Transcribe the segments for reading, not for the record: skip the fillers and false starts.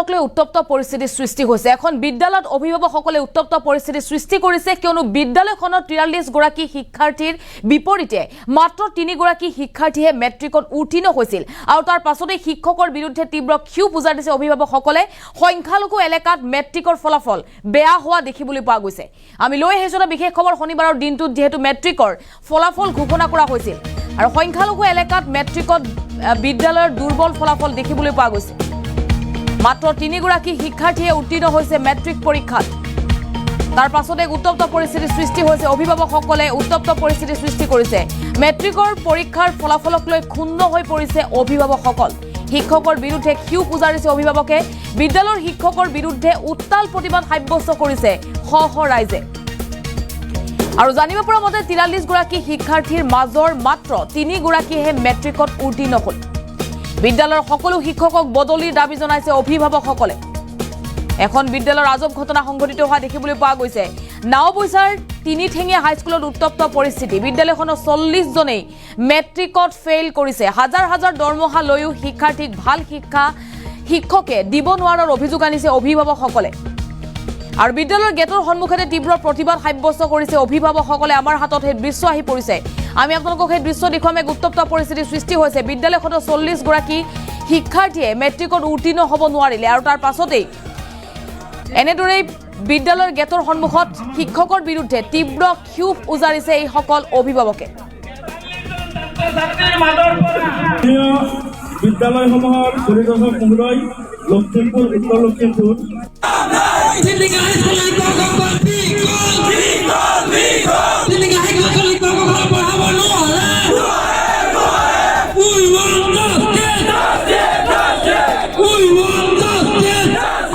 উত্তপ্ত পৰিস্থিতিৰ সৃষ্টি হৈছে। এখন বিদ্যালয়ত অভিভাৱকসকলে উত্তপ্ত পৰিস্থিতিৰ সৃষ্টি কৰিছে কিয়নো বিদ্যালয়খনৰ 43 গৰাকী শিক্ষাৰ্থীৰ বিপৰীতে মাত্ৰ 3 গৰাকী শিক্ষাৰ্থীয়ে মেট্ৰিকত উত্তীৰ্ণ হৈছিল আৰু তাৰ পাছতে শিক্ষকৰ বিৰুদ্ধে তীব্ৰ ক্ষোভ উজাৰ দিছে অভিভাৱকসকলে। সংখ্যালঘু এলেকাত মেট্ৰিকৰ ফলাফল বেয়া হোৱা দেখিবলৈ পোৱা গৈছে। আমি লৈ আহিছো এটা বিশেষ খবৰ। শনিবাৰৰ দিনটোত যেহেতু মেট্ৰিকৰ ফলাফল ঘোষণা কৰা হৈছিল আৰু সংখ্যালঘু এলেকাত মেট্ৰিকত বিদ্যালয়ৰ দুৰ্বল ফলাফল দেখিবলৈ পোৱা গৈছে। মাত্ৰ 3 গৰাকী শিক্ষাৰ্থীয়ে উত্তীৰ্ণ হৈছে মেট্ৰিক পৰীক্ষাত। তাৰ পাছতে উত্তপ্ত পৰিস্থিতিৰ সৃষ্টি হৈছে। অভিভাৱকসকলে উত্তপ্ত পৰিস্থিতিৰ সৃষ্টি কৰিছে। মেট্ৰিকৰ পৰীক্ষাৰ ফলাফলক লৈ ক্ষুণ্ণ হৈ পৰিছে অভিভাৱকসকল। শিক্ষকৰ বিৰুদ্ধে ক্ষোভ উজাৰিছে অভিভাৱকে। বিদ্যালয়ৰ শিক্ষকৰ বিৰুদ্ধে উত্তাল প্ৰতিবাদ সাব্যস্ত কৰিছে শ শ ৰাইজে। আৰু জানিব পৰা মতে 43 গৰাকী শিক্ষাৰ্থীৰ মাজৰ মাত্ৰ 3 গৰাকীহে মেট্ৰিকত উত্তীৰ্ণ হ'ল। বিদ্যালয়ৰ সকলো শিক্ষকক বদলিৰ দাবী জনাইছে অভিভাৱকসকলে। এখন বিদ্যালয়ৰ আজব ঘটনা সংঘটিত হোৱা দেখিবলৈ পোৱা গৈছে। নাওবৈচাৰ তিনিঠেঙীয়া হাইস্কুলত উত্তপ্ত পৰিস্থিতি। বিদ্যালয়খনৰ 40 জনেই মেট্ৰিকত ফেইল কৰিছে। হাজাৰ হাজাৰ দৰমহা লৈও শিক্ষাৰ্থীক ভাল শিক্ষকে দিব নোৱাৰাৰ অভিযোগ আনিছে অভিভাৱকসকলে। আৰু বিদ্যালয়ৰ গেটৰ সন্মুখতে তীব্ৰ প্ৰতিবাদ সাব্যস্ত কৰিছে অভিভাৱকসকলে। আমাৰ হাতত সেই দৃশ্য আহি পৰিছে। আমি আপোনালোকক সেই দৃশ্য দেখুৱাম। এক উত্তপ্ত পৰিস্থিতিৰ সৃষ্টি হৈছে। বিদ্যালয়খনৰ 40 গৰাকী শিক্ষাৰ্থীয়ে মেট্ৰিকত উত্তীৰ্ণ হ'ব নোৱাৰিলে আৰু তাৰ পাছতেই এনেদৰেই বিদ্যালয়ৰ গেটৰ সন্মুখত শিক্ষকৰ বিৰুদ্ধে তীব্ৰ ক্ষোভ উজাৰিছে এইসকল অভিভাৱকে। বিদ্যালয়সমূহৰ পৰিদৰ্শক মহোদয়, লখিমপুৰ, উত্তৰ লখিমপুৰ।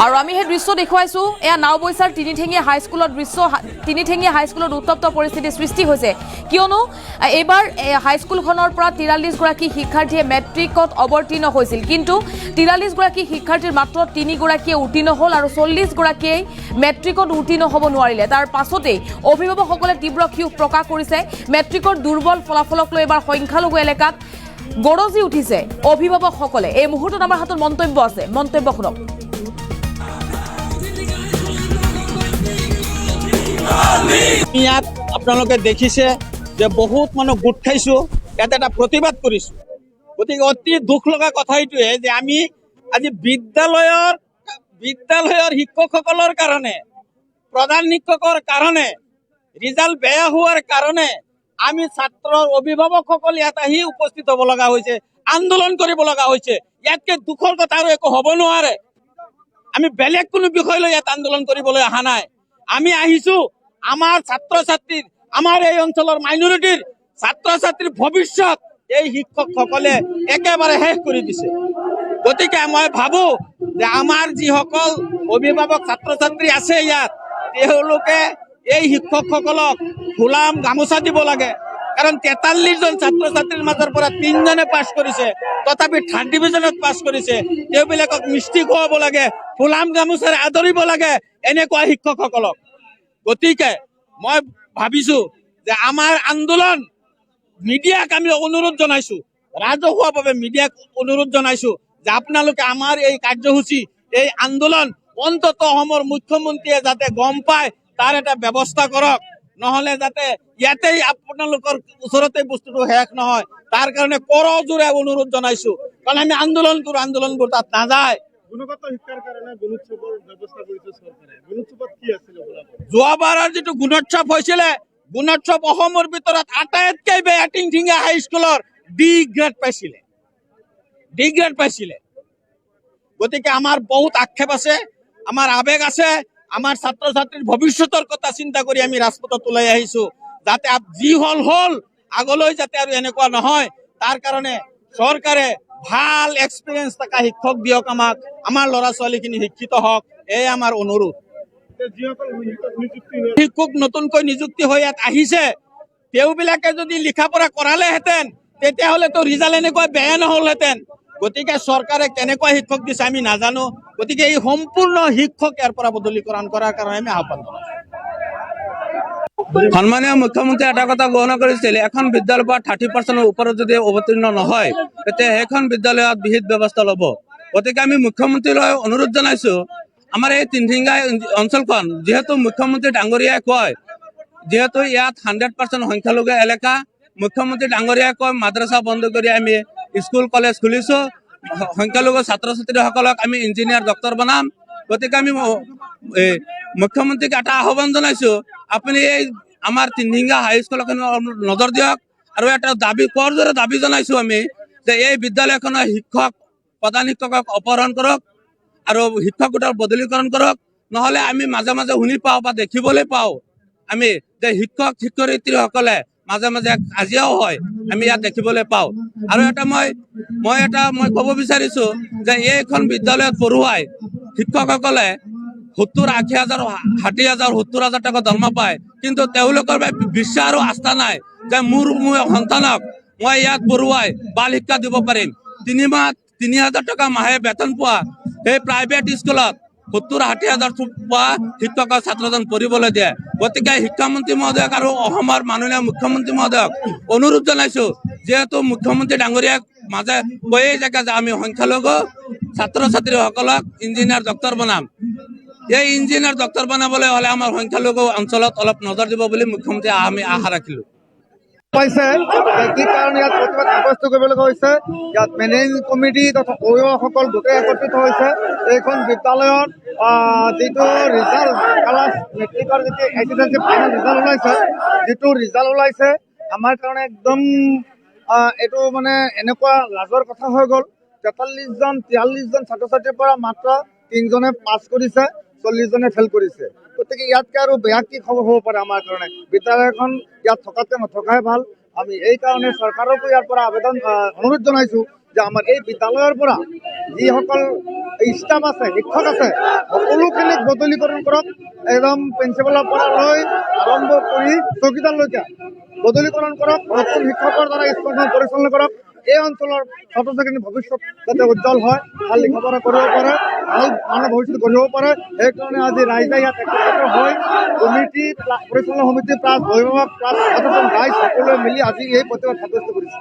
আৰু আমি সেই দৃশ্য দেখুৱাইছো। এয়া নাওবৈচাৰ তিনিঠেঙীয়া হাইস্কুলৰ দৃশ্য। তিনিঠেঙীয়া হাইস্কুলত উত্তপ্ত পৰিস্থিতিৰ সৃষ্টি হৈছে কিয়নো এইবাৰ হাইস্কুলখনৰ পৰা 43 গৰাকী শিক্ষাৰ্থীয়ে মেট্ৰিকত অৱতীৰ্ণ হৈছিল, কিন্তু 43 গৰাকী শিক্ষাৰ্থীৰ মাত্ৰ 3 গৰাকীয়ে উত্তীৰ্ণ হ'ল আৰু 40 গৰাকীয়ে মেট্ৰিকত উত্তীৰ্ণ হ'ব নোৱাৰিলে। তাৰ পাছতেই অভিভাৱকসকলে তীব্ৰ ক্ষোভ প্ৰকাশ কৰিছে। মেট্ৰিকৰ দুৰ্বল ফলাফলক লৈ এবাৰ সংখ্যালঘু এলেকাত গৰজি উঠিছে অভিভাৱকসকলে। এই মুহূৰ্তত আমাৰ হাতত মন্তব্য আছে, মন্তব্য শুনক। ইয়াত আপোনালোকে দেখিছে যে বহুত মানুহ গোট খাইছো, ইয়াত এটা প্ৰতিবাদ কৰিছো। গতিকে অতি দুখ লগা কথা এইটোৱে যে আমি আজি বিদ্যালয়ৰ শিক্ষকসকলৰ কাৰণে, প্ৰধান শিক্ষকৰ কাৰণে, ৰিজাল্ট বেয়া হোৱাৰ কাৰণে আমি ছাত্ৰৰ অভিভাৱকসকল ইয়াত আহি উপস্থিত হ'ব লগা হৈছে, আন্দোলন কৰিব লগা হৈছে। ইয়াতকে দুখৰ কথা আৰু একো হ'ব নোৱাৰে। আমি বেলেগ কোনো বিষয় লৈ ইয়াত আন্দোলন কৰিবলৈ অহা নাই। আমি আহিছো আমাৰ ছাত্ৰ ছাত্ৰীৰ, আমাৰ এই অঞ্চলৰ মাইনৰিটিৰ ছাত্ৰ ছাত্ৰীৰ ভৱিষ্যত এই শিক্ষকসকলে একেবাৰে শেষ কৰি দিছে। গতিকে মই ভাবো যে আমাৰ যিসকল অভিভাৱক ছাত্ৰ ছাত্ৰী আছে ইয়াত, তেওঁলোকে এই শিক্ষকসকলক ফুলাম গামোচা দিব লাগে। কাৰণ 43 জন ছাত্ৰ ছাত্ৰীৰ মাজৰ পৰা 3 জনে পাছ কৰিছে, তথাপি 3rd ডিভিজনত পাছ কৰিছে। তেওঁবিলাকক মিষ্টি খুৱাব লাগে, ফুলাম গামোচাৰে আদৰিব লাগে এনেকুৱা শিক্ষকসকলক। গতিকে মই ভাবিছো যে আমাৰ আন্দোলন, মিডিয়াক আমি অনুৰোধ জনাইছো, ৰাজহুৱাভাৱে মিডিয়াক অনুৰোধ জনাইছো যে আপোনালোকে আমাৰ এই কাৰ্যসূচী, এই আন্দোলন অন্তত অসমৰ মুখ্যমন্ত্ৰীয়ে যাতে গম পায় তাৰ এটা ব্যৱস্থা কৰক, নহলে যাতে ইয়াতেই আপোনালোকৰ ওচৰতে বস্তুটো শেষ নহয়। তাৰ কাৰণে কৰজোৰে অনুৰোধ জনাইছো। কাৰণ আমি আন্দোলনবোৰ তাত নাযায়। গুণগত শিক্ষাৰ কাৰণে গুণোৎসৱৰ ব্যৱস্থা কৰিছে চৰকাৰে। গুণোৎসৱত কি আছিল? যোৱাবাৰৰ যিটো গুণোৎসৱ হৈছিলে, গুণোৎসৱ অসমৰ ভিতৰত আটাইতকৈ বেয়া তিনিঠেঙীয়া হাইস্কুলৰ ডি গ্ৰেড পাইছিলে। গতিকে আমাৰ বহুত আক্ষেপ আছে, আমাৰ আবেগ আছে। আমাৰ ছাত্ৰ ছাত্ৰীৰ ভৱিষ্যতৰ কথা চিন্তা কৰি আমি ৰাজপথত ওলাই আহিছো, যাতে যি হল আগলৈ যাতে আৰু এনেকুৱা নহয়। তাৰ কাৰণে চৰকাৰে ভাল এক্সপিৰিয়েঞ্চ থকা শিক্ষক দিয়ক আমাক, আমাৰ ল'ৰা ছোৱালীখিনি শিক্ষিত হওক, এই আমাৰ অনুৰোধ। শিক্ষক নতুনকৈ নিযুক্তি হৈ ইয়াত আহিছে, তেওঁবিলাকে যদি লিখা পঢ়া কৰালেহেঁতেন তেতিয়াহ'লেতো ৰিজাল্ট এনেকুৱা বেয়া নহ'লহেঁতেন। গতিকে চৰকাৰে কেনেকুৱা শিক্ষক দিছে আমি নাজানো। গতিকে এই সম্পূৰ্ণ শিক্ষক ইয়াৰ পৰা বদলীকৰণ কৰাৰ কাৰণে আমি আহ্বান জনাইছো। সন্মানীয় মুখ্যমন্ত্ৰী এটা কথা ঘোষণা কৰিছিল, এখন বিদ্যালয়ৰ পৰা 30% ওপৰত যদি অৱতীৰ্ণ নহয় তেতিয়া সেইখন বিদ্যালয়ত বিহিত ব্যৱস্থা ল'ব। গতিকে আমি মুখ্যমন্ত্ৰীলৈ অনুৰোধ জনাইছো, আমাৰ এই তিনঠিঙা অঞ্চলখন যিহেতু মুখ্যমন্ত্ৰী ডাঙৰীয়াই কয়, যিহেতু ইয়াত 100% সংখ্যালঘু এলেকা, মুখ্যমন্ত্ৰী ডাঙৰীয়াই কয় মাদ্ৰাছা বন্ধ কৰি আমি স্কুল কলেজ খুলিছো, সংখ্যালঘু ছাত্ৰ ছাত্ৰীসকলক আমি ইঞ্জিনিয়াৰ ডক্টৰ বনাম। গতিকে আমি মুখ্যমন্ত্ৰীক এটা আহ্বান জনাইছো, আপুনি এই আমাৰ তিনঠিঙা হাইস্কুলখন নজৰ দিয়ক। আৰু এটা দাবী কৰজোৰে দাবী জনাইছো আমি যে এই বিদ্যালয়খনৰ শিক্ষক প্ৰধান শিক্ষকক অপহৰণ কৰক আৰু শিক্ষক গোটৰ বদলীকৰণ কৰক। নহলে আমি মাজে মাজে শুনি পাওঁ বা দেখিবলৈ পাওঁ আমি যে শিক্ষক শিক্ষয়িত্ৰীসকলে মাজে মাজে কাজিয়াও হয়, আমি ইয়াত দেখিবলৈ পাওঁ। আৰু এটা মই ক'ব বিচাৰিছো যে এইখন বিদ্যালয়ত পঢ়ুৱাই শিক্ষকসকলে 70,000, 80,000, 70,000 টকা দৰমহা পায়, কিন্তু তেওঁলোকৰ বিশ্বাস আৰু আস্থা নাই যে মোৰ সন্তানক মই ইয়াত পঢ়ুৱাই বাল শিক্ষা দিব পাৰিম। 3,000 টকা মাহে বেতন পোৱা সেই প্ৰাইভেট স্কুলত 70,000-80,000 পোৱা শিক্ষকৰ ছাত্ৰজন পঢ়িবলৈ দিয়ে। গতিকে শিক্ষামন্ত্ৰী মহোদয়ক আৰু অসমৰ মাননীয় মুখ্যমন্ত্ৰী মহোদয়ক অনুৰোধ জনাইছো, যিহেতু মুখ্যমন্ত্ৰী ডাঙৰীয়াক মাজে কৈয়ে থাকে যে আমি সংখ্যালঘু ছাত্ৰ ছাত্ৰীসকলক ইঞ্জিনিয়াৰ ডক্টৰ বনাম। এই ইঞ্জিনিয়াৰ ডক্টৰ বনাবলৈ হলে আমাৰ সংখ্যালঘু অঞ্চলত অলপ নজৰ দিব বুলি মুখ্যমন্ত্ৰী আমি আশা ৰাখিলো। পাইছে কি কাৰণে ইয়াত প্ৰতিবাদ সাব্যস্ত কৰিবলগা হৈছে। ইয়াত মেনেজিং কমিটি তথা অভিভাৱকসকল গোটেই একত্ৰিত হৈছে। এইখন বিদ্যালয়ত যিটো ৰিজাল্ট ক্লাছ মেট্ৰিকৰ যিটো এছএছএলচি ফাইনেল ৰিজাল্ট ওলাইছে, যিটো ৰিজাল্ট ওলাইছে আমাৰ কাৰণে একদম এইটো মানে এনেকুৱা লাজৰ কথা হৈ গ'ল। 43জন ছাত্ৰ ছাত্ৰীৰ পৰা মাত্ৰ 3জনে পাছ কৰিছে, 40জনে ফেইল কৰিছে। গতিকে ইয়াতকৈ আৰু বেয়া কি খবৰ হ'ব পাৰে আমাৰ কাৰণে? বিদ্যালয়খন ইয়াত থকাতকৈ নথকাই ভাল। আমি এই কাৰণে চৰকাৰকো ইয়াৰ পৰা অনুৰোধ জনাইছো যে আমাৰ এই বিদ্যালয়ৰ পৰা যিসকল ষ্টাফ আছে, শিক্ষক আছে, সকলোখিনিক বদলীকৰণ কৰক। একদম প্ৰিন্সিপালৰ পৰা লৈ আৰম্ভ কৰি চকীদাৰলৈকে বদলীকৰণ কৰক। নতুন শিক্ষকৰ দ্বাৰা স্কুলখন পৰিচালনা কৰক। এই অঞ্চলৰ ছাত্ৰ ছাত্ৰীৰ ভৱিষ্যত যাতে উজ্জ্বল হয়, ভাল লিখা-পঢ়া কৰিব পাৰে, ভাল মানৱ ভৱিষ্যত গঢ়িব পাৰে, সেইকাৰণে আজি ৰাইজে ইয়াত একত্ৰিত হৈ কমিটি, পৰিচালনা সমিতি প্লাছ অভিভাৱক প্লাছ সচেতন ৰাইজ সকলোৱে মিলি আজি এই প্ৰতিবাদ সাব্যস্ত কৰিছে।